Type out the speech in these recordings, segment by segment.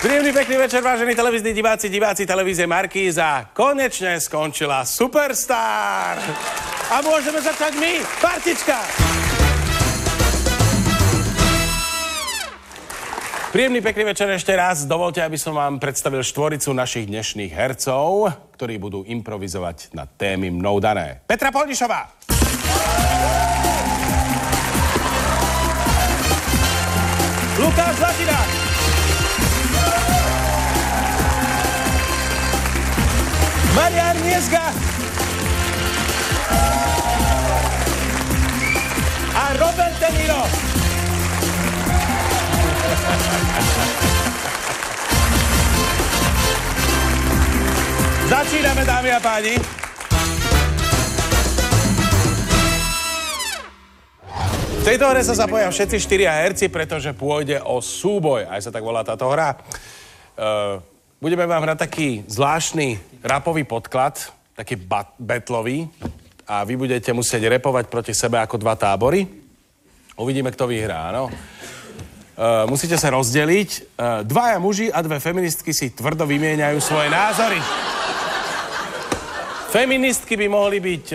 Príjemný, pekný večer, vážení televízni diváci televízie Markíza. Konečne skončila Superstar. A môžeme začať my, partička. Príjemný, pekný večer ešte raz. Dovolte, aby som vám predstavil štvoricu našich dnešných hercov, ktorí budú improvizovať na témy mnou dané. Petra Polnišová. Lukáš Zlatina. Marián Niezga a Robert De Niro. Začíname, dámy a páni. V tejto hre sa zapoja všetci štyria herci, pretože pôjde o súboj. Aj sa tak volá táto hra. Budeme vám hrať taký zvláštny rapový podklad, taký battlový, a vy budete musieť repovať proti sebe ako dva tábory. Uvidíme, kto vyhrá, áno. Musíte sa rozdeliť. Dvaja muži a dve feministky si tvrdo vymieňajú svoje názory. Feministky by mohli byť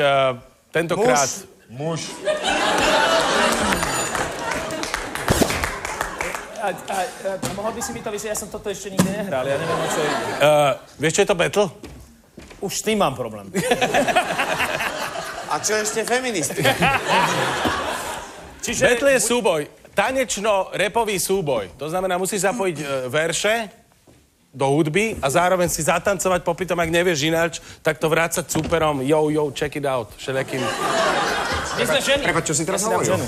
tentokrát... Muž. Mohol by si mi to vysvetliť, ja som toto ešte nikdy nehral, ja neviem, o čo je. Vieš, čo je to battle? Už s tým mám problém. A čo ešte feministky? Čiže battle je súboj. Tanečno-repový súboj. To znamená, musíš zapojiť verše do hudby a zároveň si zatancovať popytom, ak nevieš ináč, tak to vrácať súperom yo, check it out, všelijakým... My sme ženy. Prepač, čo si teraz hovoril?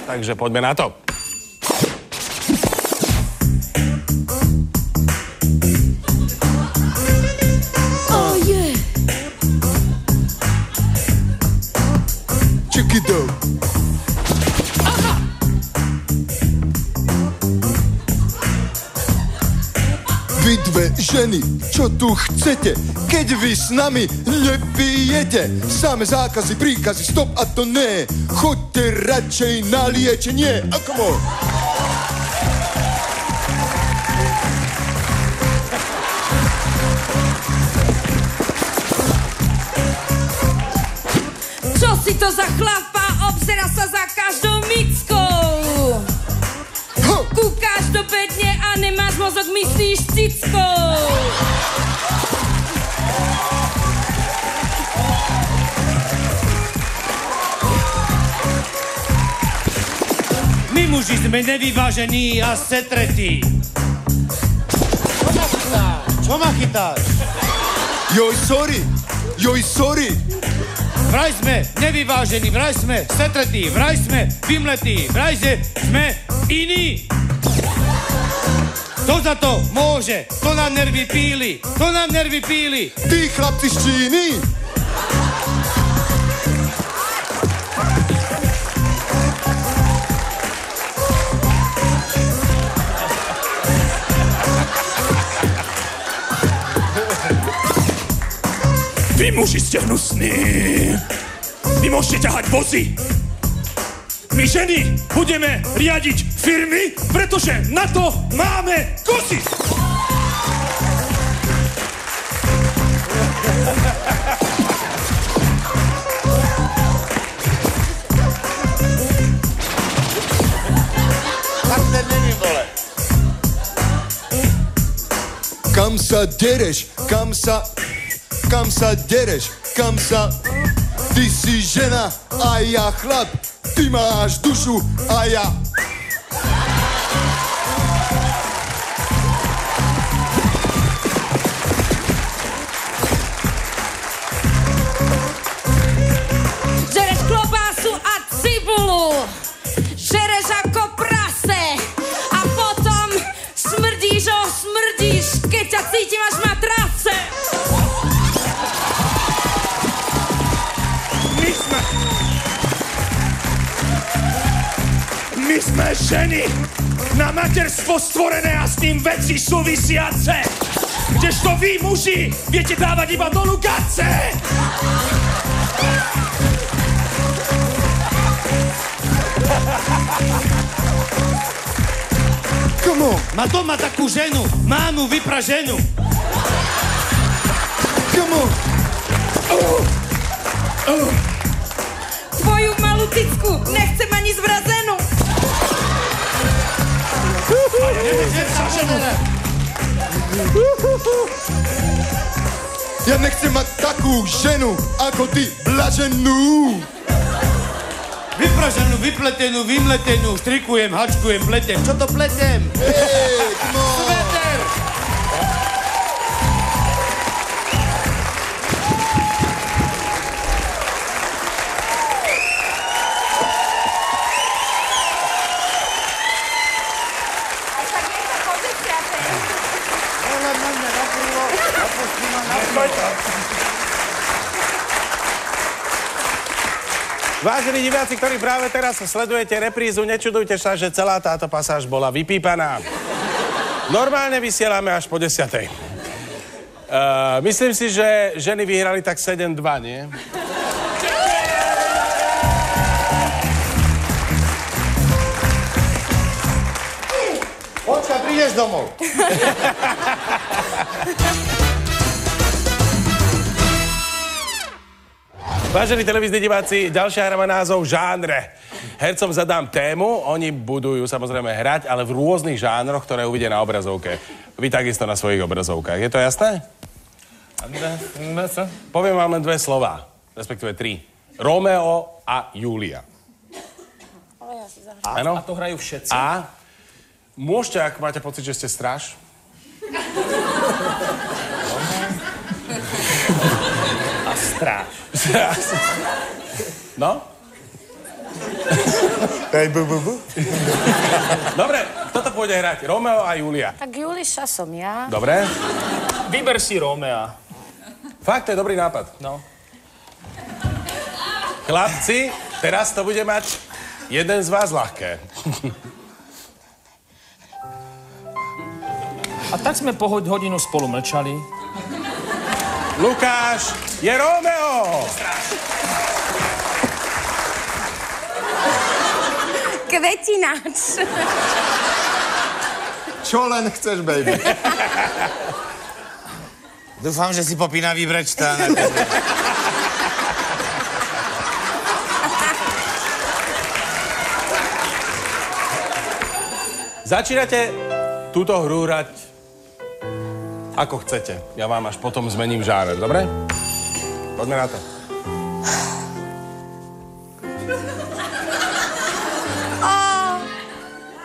Takže poďme na to. Check it out. Vy dve ženy, čo tu chcete, keď vy s nami nepijete? Samé zákazy, príkazy, stop a to ne. Choďte radšej na liečenie. A come on. Čo si to za chlapa, obzera sa za každou mickou. Kúkáš do bedne a nemáš mozog, myslíš cickou. My muži sme nevyvážení a setretí. Čo ma chytáš? Joj, sorry. Vraj sme nevyvážení, vraj sme setretí, vraj sme vymletí, vraj sme iní. Kto za to môže? Kto nám nervy píli? Tí chlapci z Číny. Vy muži ste hnusní. Vy môžete ťahať vozy. My ženy budeme riadiť firmy, pretože na to máme kozy. Kam sa dereš? Ty si žena a ja chlap. Ty máš dušu a ja... Žereš klobásu a cibulu. Žereš ako prase. A potom smrdíš, keď ťa cítim až matrace. My sme ženy, na materstvo stvorené a s tým veci súvisiace. Kdežto vy, muži, viete dávať iba dolu gace. Come on, Má doma takú ženu, mámu vypraženú. come on. Tvoju malú cicku nechcem ani zvrazenú. Ja nechcem mať takú ženu, ako ty, blaženú. Vypraženú, vypletenú, vymletenú, štrikujem, hačkujem, pletem. Čo to pletem? Hey, come on. Sveter! Vážení diváci, ktorí práve teraz sledujete reprízu, nečudujte sa, že celá táto pasáž bola vypípaná. Normálne vysielame až po 10:00. Myslím si, že ženy vyhrali tak 7-2, nie? Počka, prídeš domov. Vážení televízni diváci, ďalšia hra má názov Žánre. Hercom zadám tému, oni budú ju samozrejme hrať, ale v rôznych žánroch, ktoré uvidia na obrazovke. Vy takisto na svojich obrazovkách. Je to jasné? Poviem vám len 2 slová, respektíve 3. Romeo a Julia. A to hrajú všetci? A môžete, ak máte pocit, že ste stráž? A stráž. No? Dobre, kto to pôjde hrať? Romeo a Julia. Tak Juliša som ja. Dobre? Vyber si Rómea. Fakt, to je dobrý nápad. No. Chlapci, teraz to bude mať jeden z vás ľahké. A tak sme po hodinu spolu mlčali. Lukáš je Romeo! Kvetináč. Čo len chceš, baby? Dúfam, že si popínavý brečtán. Začínate túto hru hrať ako chcete. Ja vám až potom zmením žáner, dobre? Poďme na to.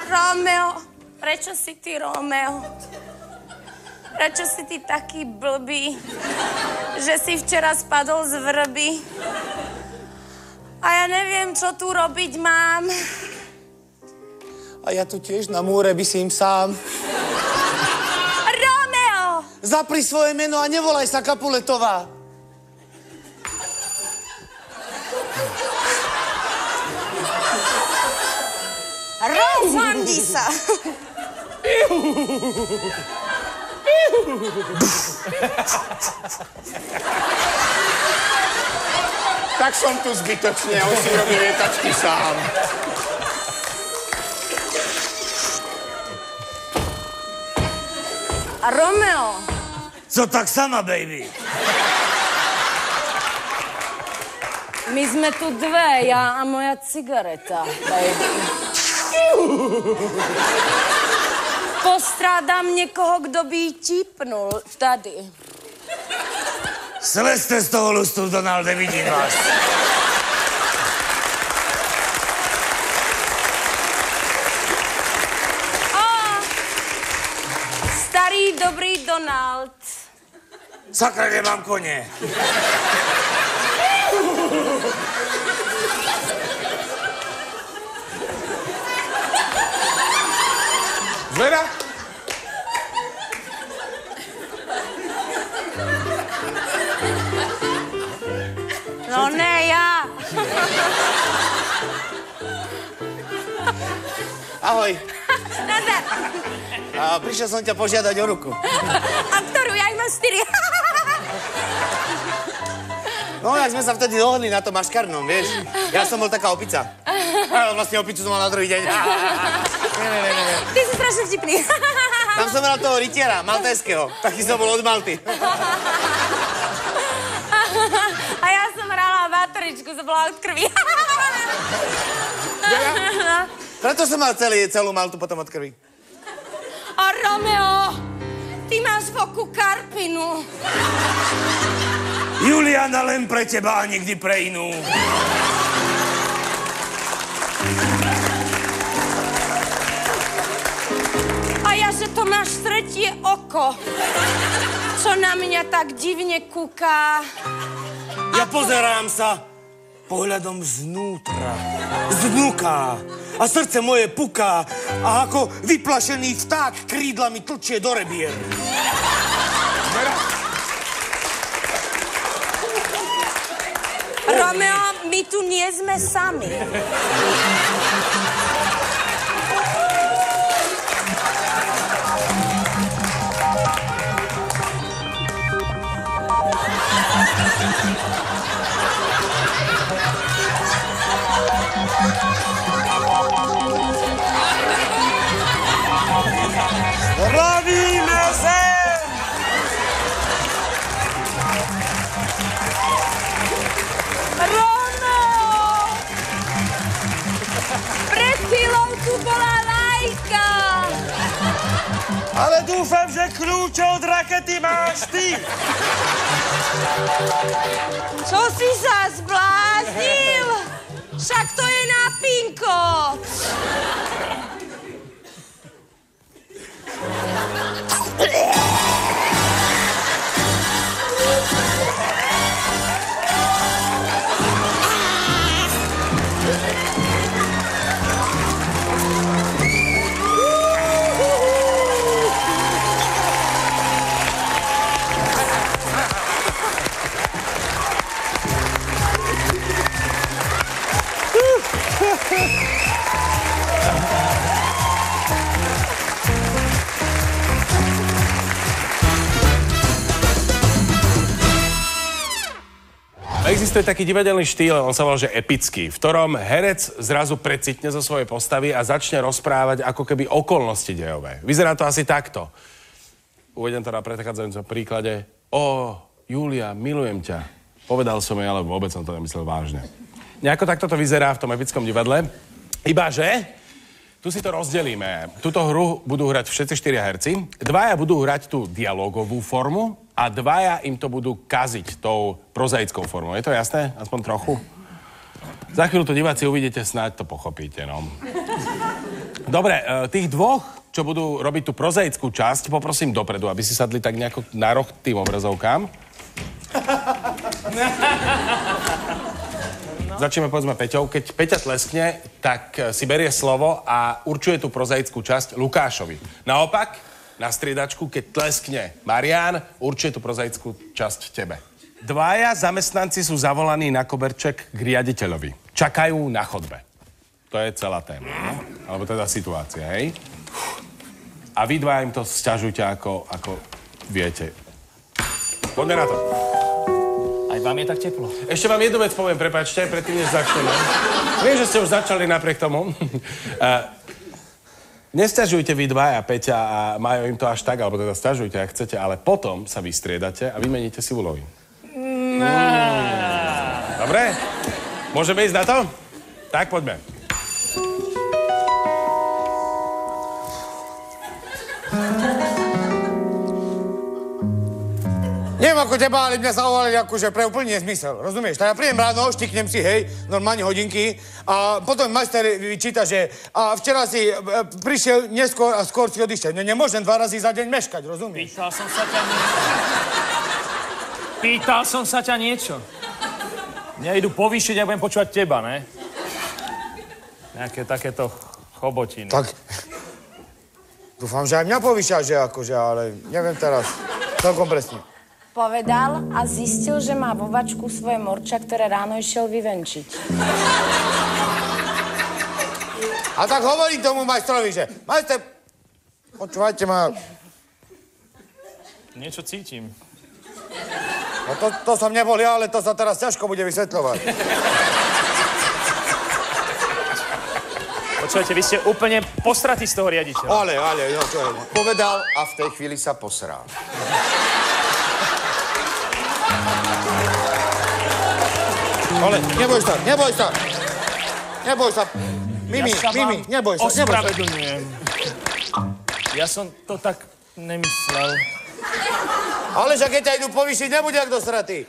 Romeo, prečo si ty Romeo? Prečo si ty taký blbý, že si včera spadol z vrby? A ja neviem, čo tu robiť mám. A ja tu tiež na múre visím sám. Romeo! Zapri svoje meno a nevolaj sa Kapuletová. Rozhandi sa! Tak som tu zbytočne a on si robí lietačky sám. A Romeo, Co tak sama, baby? my sme tu dve, ja a moja cigareta, baby. Postrádam niekoho, kto by ji típnul tady. Slezte z toho lustu, Donalde, vidím vás. Starý, dobrý Donald. Sakra, nemám koně. Zleda? No ne, ja. Ahoj. Nazdar. Prišiel som ťa požiadať o ruku. A ktorú? Ja ich mám 4. No, jak sme sa vtedy dohodli na tom maškarnom, vieš. Ja som bol taká opica. Vlastne opicu som mal na druhý deň. Nie. Ty si strašne vtipný. Tam som mal toho rytiera, maltéského. Taký som bol od Malty. A ja som hrala vatričku, som bola od krvi. Preto som mal celú Maltu potom od krvi. A Romeo, ty máš v oku karpinu. Juliana, len pre teba a nikdy pre inú. A ja, že to máš tretie oko, čo na mňa tak divne kúká. Ja pozerám sa pohľadom znútra, zvnúka. A srdce moje puká a ako vyplašený vták krídlami tlčie do rebier. Romeo, my tu nie sme sami. Robíme se! Romeo! Pred chvíľou tu bola Lajka. Ale dúfam, že kľúče od rakety máš ty. Čo si sa zbláznil? Však to je na pinkot. Existuje taký divadelný štýl, on sa volá, že epický, v ktorom herec zrazu precitne zo svojej postavy a začne rozprávať ako keby okolnosti dejové. Vyzerá to asi takto. Uvedem to na predchádzajúcom príklade. Ó, Julia, milujem ťa. Povedal som jej, ale vôbec som to nemyslel vážne. Nejako takto to vyzerá v tom epickom divadle. Iba že tu si to rozdelíme. Túto hru budú hrať všetci 4 herci. 2 budú hrať tú dialogovú formu a 2 im to budú kaziť tou prozaickou formou. Je to jasné? Aspoň trochu? Za chvíľu to diváci uvidíte, snáď to pochopíte, no. Dobre, tých 2, čo budú robiť tú prozaickú časť, poprosím dopredu, aby si sadli tak nejako na roh tým obrazovkám. Začneme, povedzme, Peťou. Keď Peťa tleskne, tak si berie slovo a určuje tú prozaickú časť Lukášovi. Naopak, na striedačku, keď tleskne Marián, určuje tú prozaickú časť tebe. 2 zamestnanci sú zavolaní na koberček k riaditeľovi. Čakajú na chodbe. To je celá téma, no? Alebo teda situácia, hej? A vy 2 im to sťažujte, ako viete. Poďme na to. Aj vám je tak teplo. Ešte vám jednu vec poviem, prepáčte, predtým, než začneme. Viem, že ste už začali napriek tomu. Nesťažujte vy 2, Peťa a Majo im to až tak, alebo teda sťažujte, ak chcete, ale potom sa vystriedate a vymeníte si úlohy. Dobre? Môžeme ísť na to? Tak, poďme. Neviem ako teba, ale mňa zavolali akože pre úplný nezmysel, rozumieš? Tak ja prídem ráno, štiknem si, hej, normálne hodinky a potom majster vyčíta, že a včera si prišiel neskôr a skôr si odišiel. Nemôžem 2 razy za deň meškať, rozumieš? Pýtal som sa ťa niečo. Ja idú povýšiť a budem počúvať teba, ne? Nejaké takéto chobotiny. Tak, dúfam, že aj mňa povýšia, že akože, ale neviem teraz celkom presne. Povedal a zistil, že má vo vačku svoje morča, ktoré ráno išiel vyvenčiť. A tak hovorím tomu majstrovi, že majster, počúvajte ma. Niečo cítim. No to som nebol ja, ale to sa teraz ťažko bude vysvetľovať. Počujete, vy ste úplne postratí z toho riaditeľa. Ale, no čo je? Povedal a v tej chvíli sa posral. Ale neboj sa. Mimi, neboj sa. Ospravedlňujem. Ja som to tak nemyslel. Ale že keď ťa idú povýšiť, nebude jak dosratý.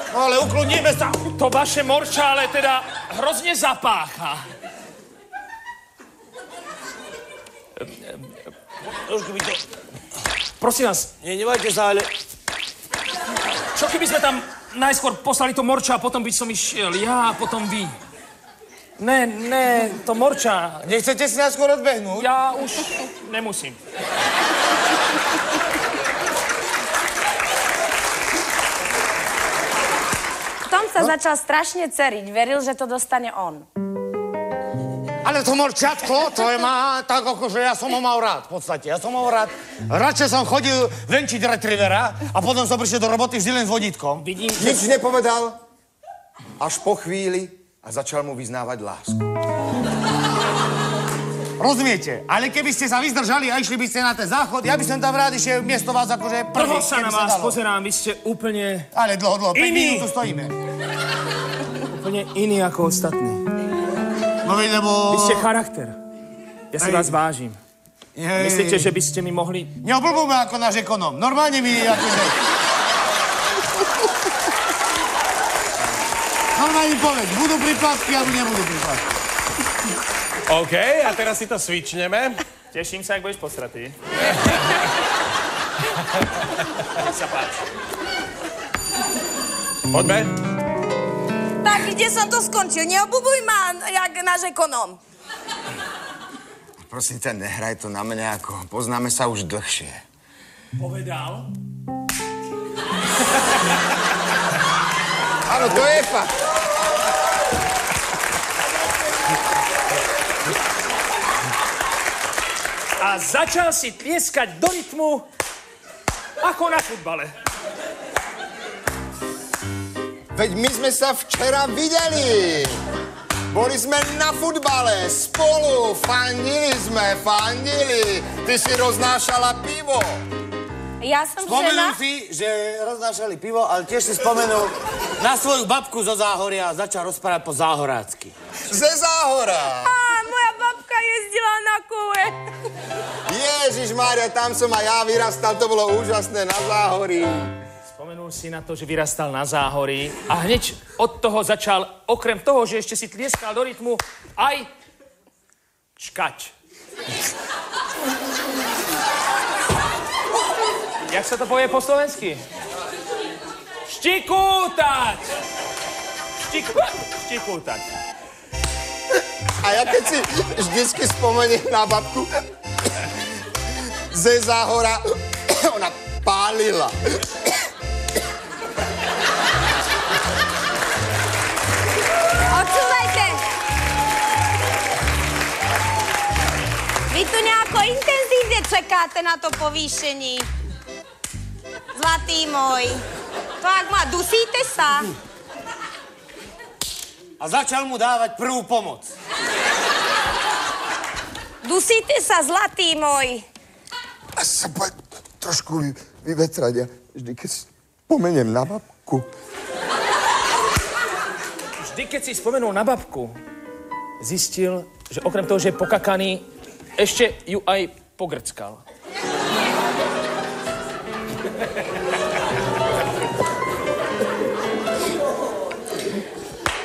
No ale ukludníme sa. To vaše morča ale teda hrozne zapácha. Trošku by to... Prosím vás, Nevajte sa, ale... čo keby sme tam najskôr poslali to morča a potom by som išiel ja a potom vy? Ne, to morča. Nechcete si nás skôr odbehnúť? Ja už nemusím. Tom sa začal strašne ceriť. Veril, že to dostane on. Ale to morčiatko, to je tak akože ja som ho mal rád, v podstate. Ja som ho rád. Radšej som chodil venčiť retrievera a potom som prišiel do roboty vždy len s vodítkom. Vidím, Nič nepovedal, až po chvíli a začal mu vyznávať lásku. Rozumiete? Ale keby ste sa vyzdržali a išli by ste na ten záchod, ja by som tam rád išiel miesto vás akože prvý. Prvo sa na vás pozerám, vy ste úplne... Ale dlho, 5 Iný. minút tu stojíme. Úplne iný ako ostatní. No veď, lebo... Vy ste charakter. Ja si vás vážim. Myslíte, že by ste mi mohli... Neoblbujme ako náš ekonom. Normálne mi akože... Normálne mi povedz, budú príplatky alebo nebudú príplatky. OK, a teraz si to svičneme. Teším sa, ak budeš postratý. Nech sa páči. Poďme. Tak, kde som to skončil? Neobubuj ma, jak náš ekonom. Prosím ťa, nehraj to na mňa, ako poznáme sa už dlhšie. Povedal? Áno, to je fakt. A začal si tlieskať do rytmu ako na futbale. Veď my sme sa včera videli. Boli sme na futbale spolu, fandili. Ty si roznášala pivo. Ja som Spomenul žena... si, že roznášali pivo, ale tiež si spomenul na svoju babku zo Záhoria a začal rozprávať po záhorácky. Ze Záhora. Á, moja babka jezdila na kole. Ježišmária, tam som aj ja vyrastal, to bolo úžasné na Záhorí. Spomenul si na to, že vyrastal na Záhorí a hneď od toho začal, okrem toho, že ešte si tlieskal do rytmu, aj čkať. Jak sa to povie po slovensky? Štikútať! Štikútať. A ja keď si vždycky spomeniem na babku ze Záhora, ona pálila. Odsúvajte. Vy tu nejako intenzívne čekáte na to povýšení. Zlatý môj. To ak ma dusíte sa. A začal mu dávať prvú pomoc. Dusíte sa, zlatý môj. A sa poď trošku vyvetrať. Ja vždy, keď spomeniem na babku. Vždy, keď si spomenul na babku, zistil, že okrem toho, že je pokakaný, ešte ju aj pogrckal.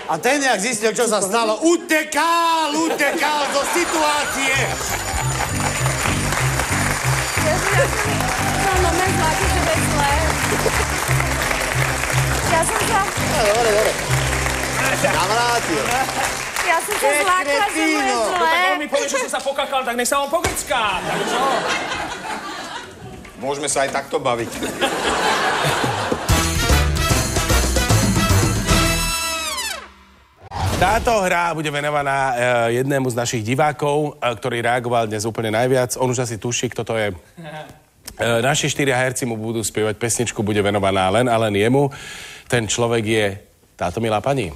A ten, jak zistil, čo sa stalo, utekal do situácie. No, moment, zlatý, že to je zlé. Ja som sa... Dobre. Navrátil. Ja som sa zlákla, že mu je No zlé. tak on mi povie, že som sa pokakal, tak nech sa on pogrcká. Tak čo? Môžeme sa aj takto baviť. Táto hra bude venovaná jednému z našich divákov, ktorý reagoval dnes úplne najviac. On už asi tuší, kto to je. Naši 4 herci mu budú spievať pesničku, bude venovaná len a len jemu. Ten človek je táto milá pani.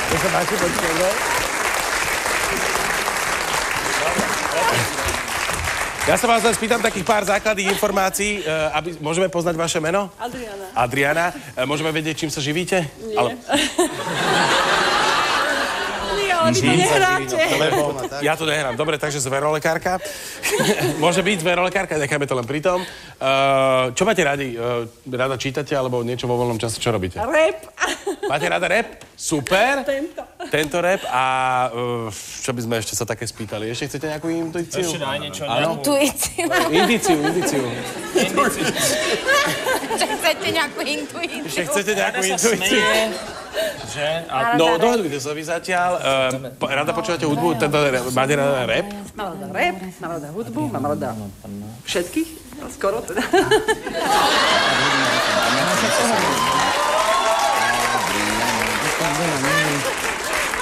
To sa páči, počkajme. Ja sa vás len spýtam takých pár základných informácií, aby môžeme poznať vaše meno? Adriana. Adriana. Môžeme vedieť, čím sa živíte? Nie. Ale vy to nehráte. Ja to nehrám. Dobre, takže zverolekárka. Môže byť zverolekárka, necháme to len pri tom. Čo máte radi? Rada čítate alebo niečo vo voľnom čase? Čo robíte? Rap. Máte rada rap? Super. Tento rap. A čo by sme ešte sa také spýtali? Ešte chcete nejakú intuíciu? Ešte daj niečo. Intuíciu. Indíciu. Že chcete nejakú intuíciu. Ešte chcete nejakú intuíciu? Že? No, dohodujte sa vy zatiaľ. Rada počúvate hudbu? Máte rada rap? Mám rada rap, mám rada hudbu, mám rada všetkých. Skoro teda.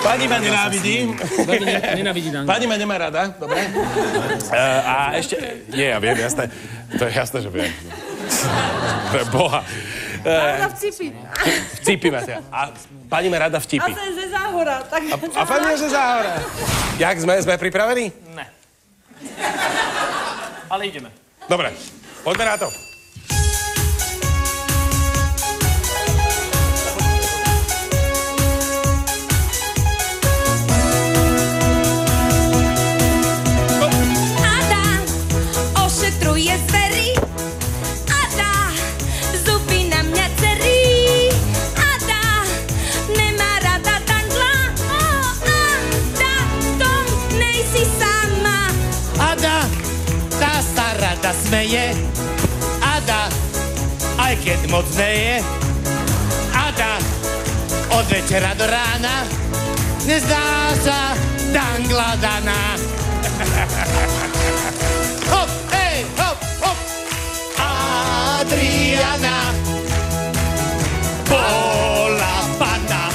Pani ma nenávidí. Nenávidí Danka. Pani ma nemá rada, dobre? A ešte... Nie, ja viem, jasné. To je jasné, že viem. Pre Boha. Rada vcipy. Vcipy máte. A pani má rada vtipy. A to je ze Záhora. A pani je ze Záhora. Jak sme pripravení? Ne. Ale ideme. Dobre, poďme na to. Ada ošetruje zvery. Ada zuby na mňa cerí. Ada nemá rada tandla. Ada, tom nejsi sama. Ada, tá sa rada smeje. Ada, aj keď moc neje. Ada, od večera do rána nezdá sa dangla daná. Hop, hej, hop, hop. Adriana bola panna.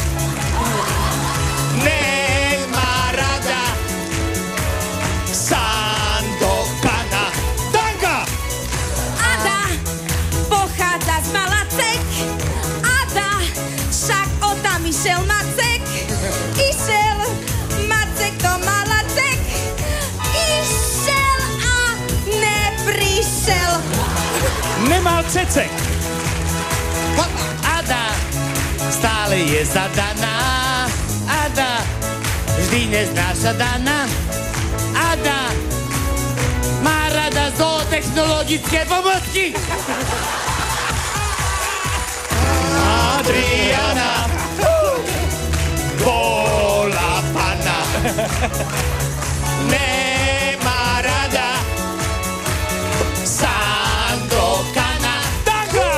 Nemá rada Sandokana. Danka! Ada pochádza z Malacek. Ada však od tam išiel Macek. Išiel Macek do Malacek. Išiel a neprišiel. Nemal cecek. Ada stále je zadaná. Ada vždy neznáša dana. Ada má rada zootechnologické pomocky. Adriana bola pana. Nemá rada Sandokana. Danka!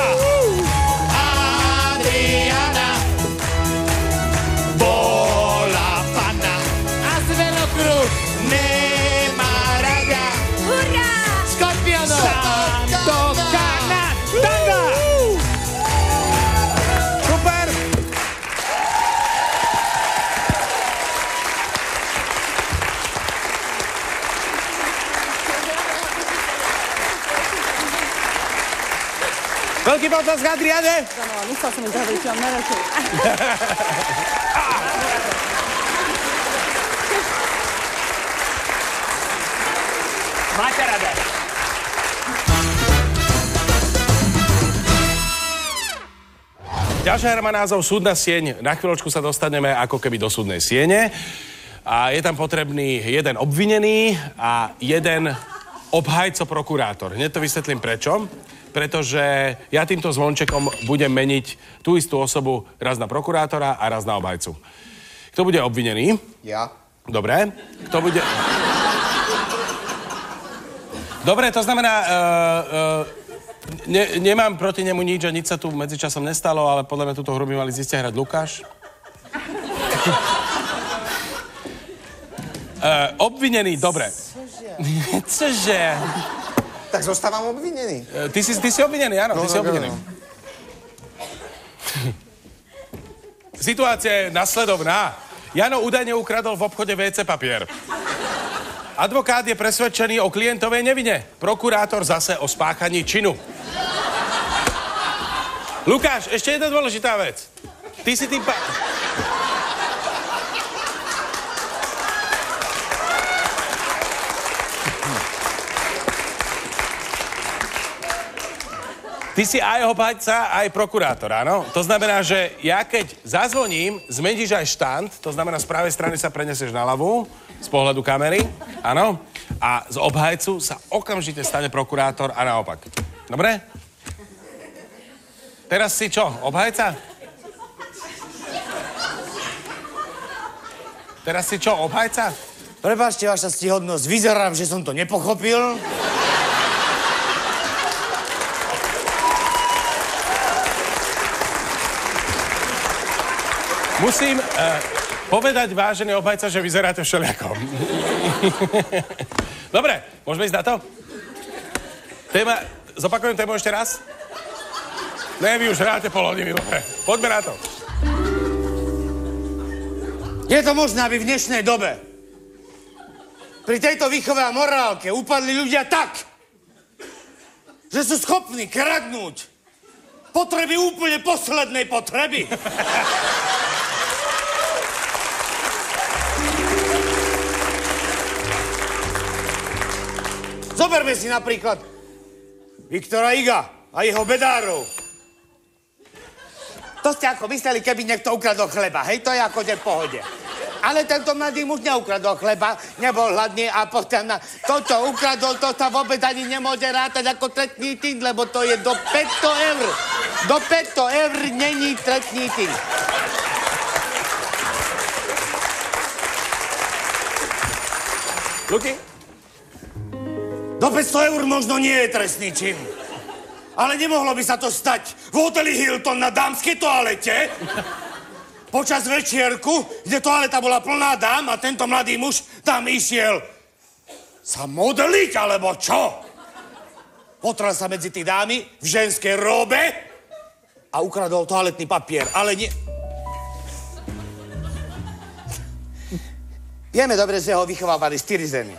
Adriana bola pana. A Zverokruh nemá rada Hurá! Skorpionov. Sandokana. Danka! Super! Veľký potlesk Adriane! No, nechcel som im zahrať, čo mám najradšej. Máte rada. Ďalšia hra má názov Súdna sieň. Na chvíľočku sa dostaneme ako keby do súdnej siene. A je tam potrebný jeden obvinený a jeden obhajco prokurátor. Hneď to vysvetlím prečo. Pretože ja týmto zvončekom budem meniť tú istú osobu raz na prokurátora a raz na obhajcu. Kto bude obvinený? Ja. Dobre. Kto bude... Dobre, to znamená... nemám proti nemu nič a nič sa tu medzičasom nestalo, ale podľa mňa túto hru by mali zistia hrať Lukáš. Obvinený, dobre. Cože? Tak zostávam obvinený. Ty si obvinený, áno, ty si obvinený. Situácia je nasledovná. Jano údajne ukradol v obchode WC papier. Advokát je presvedčený o klientovej nevine. Prokurátor zase o spáchaní činu. Lukáš, ešte jedna dôležitá vec. Ty si tým Ty si aj obhajca, aj prokurátor, áno? To znamená, že ja keď zazvoním, zmeníš aj štand, to znamená, z pravej strany sa preneseš na ľavú, z pohľadu kamery, áno? A z obhajcu sa okamžite stane prokurátor a naopak. Dobre? Teraz si čo, obhajca? Teraz si čo, obhajca? Prepáčte, vaša stihodnosť, vyzerám, že som to nepochopil. Musím povedať, vážený obhajca, že vyzeráte všelijakom. Dobre, môžeme ísť na to? Zopakujem tému ešte raz? Ne, vy už hráte pol hodiny, dobre. Poďme na to. Je to možné, aby v dnešnej dobe pri tejto výchove a morálke upadli ľudia tak, že sú schopní kradnúť potreby úplne poslednej potreby. Zoberme si napríklad Viktora Iga a jeho bedárov. To ste ako mysleli, keby niekto ukradol chleba, hej? To je ako v pohode. Ale tento mladý muž neukradol chleba, nebol hladný a potom to, čo ukradol, to sa vôbec ani nemôže rátať ako trestný čin, lebo to je do 500 eur. Do 500 eur není trestný čin. Luky? Do 500 eur možno nie je trestný čin. Ale nemohlo by sa to stať v hoteli Hilton na dámskej toalete počas večierku, kde toaleta bola plná dám a tento mladý muž tam išiel sa modeliť, alebo čo? Potral sa medzi tí dámy v ženskej róbe a ukradol toaletný papier, ale nie... Vieme dobre, že ho vychovávali 4 ženy.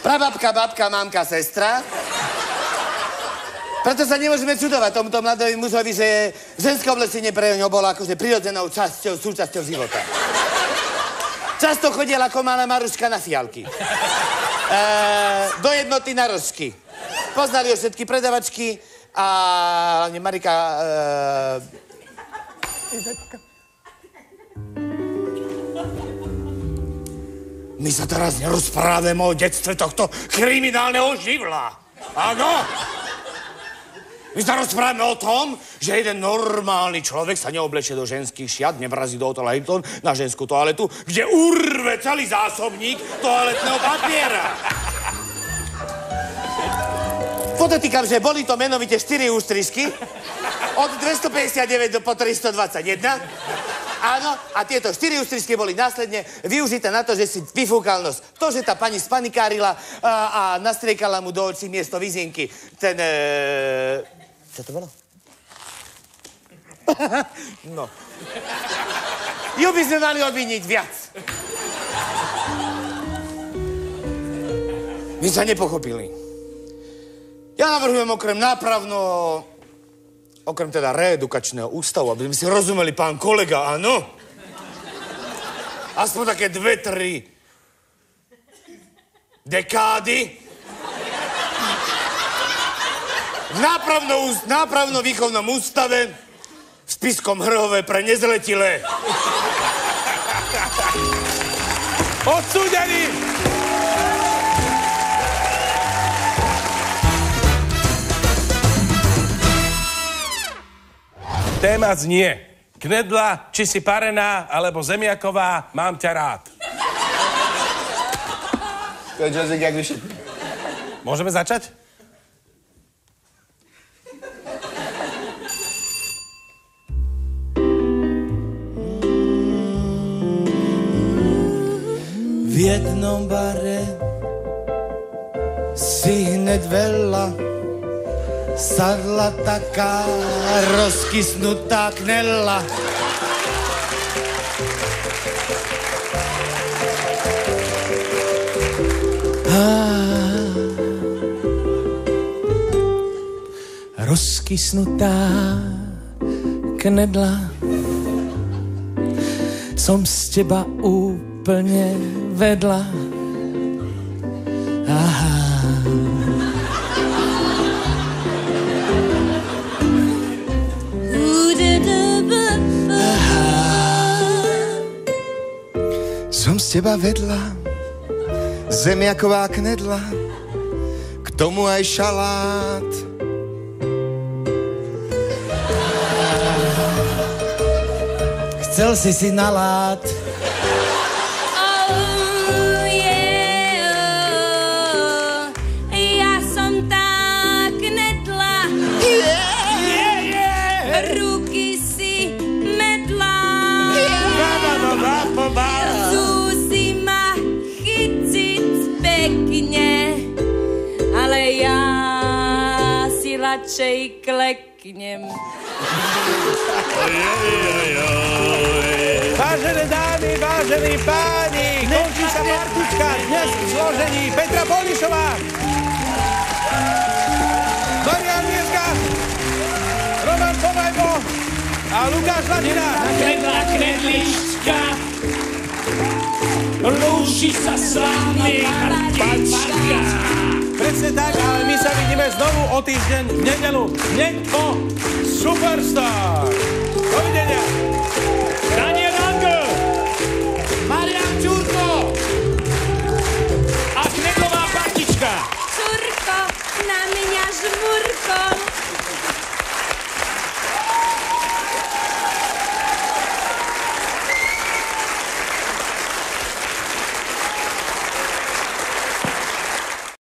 Prababka, babka, mamka, sestra. Preto sa nemôžeme čudovať tomuto mladému mužovi, že ženské oblečenie pre ňo bolo akože prirodzenou súčasťou života. Často chodil ako malá Maruška na fialky. Do jednoty na rožky. Poznali ho všetky predavačky a hlavne Marika... My sa teraz nerozprávame o detstve tohto kriminálneho živla. Áno? My sa rozprávame o tom, že jeden normálny človek sa neoblečie do ženských šiat, nevrazí do hotela Hilton na ženskú toaletu, kde urve celý zásobník toaletného papiera. Podotýkam, že boli to menovite 4 ústrižky od 259 po 321. Áno, a tieto 4 ústrižky boli následne využité na to, že si vyfúkal nos. To, že tá pani spanikárila a nastriekala mu do očí miesto vizinky. Ten... Čo to bolo? No. Ju by sme mali obviniť viac. My sa nepochopili. Ja navrhujem okrem teda reedukačného ústavu, aby sme si rozumeli, pán kolega, áno? Aspoň také 2-3 dekády. V nápravno-výchovnom ústave v Spiskom Hrhove pre nezletilé. Odsúdený! Téma znie. Knedla, či si parená, alebo zemiaková, mám ťa rád. To je jazyk, jak vyšetný. Môžeme začať? V jednom bare si hned veľa sadla taká rozkysnutá knella. Rozkysnutá knedla, som z teba úplne vedla. Aha. Som z teba vedla, zemiaková knedla, k tomu aj šalát. Chcel si nalát. Ja som tá knedla. Ruky si medla. Zúsi ma chyciť pekne, ale ja si radšej kleknem. Vážené dámy, vážení páni, končí sa partička dnes v zložení Petra Polišová, Marián Mieska, Roman Povajbo a Lukáš Latina. Knedla, knedlička, lúči sa s vami partička. Presne tak, ale my sa vidíme znovu o týždeň v nedeľu. Hneď po Superstar.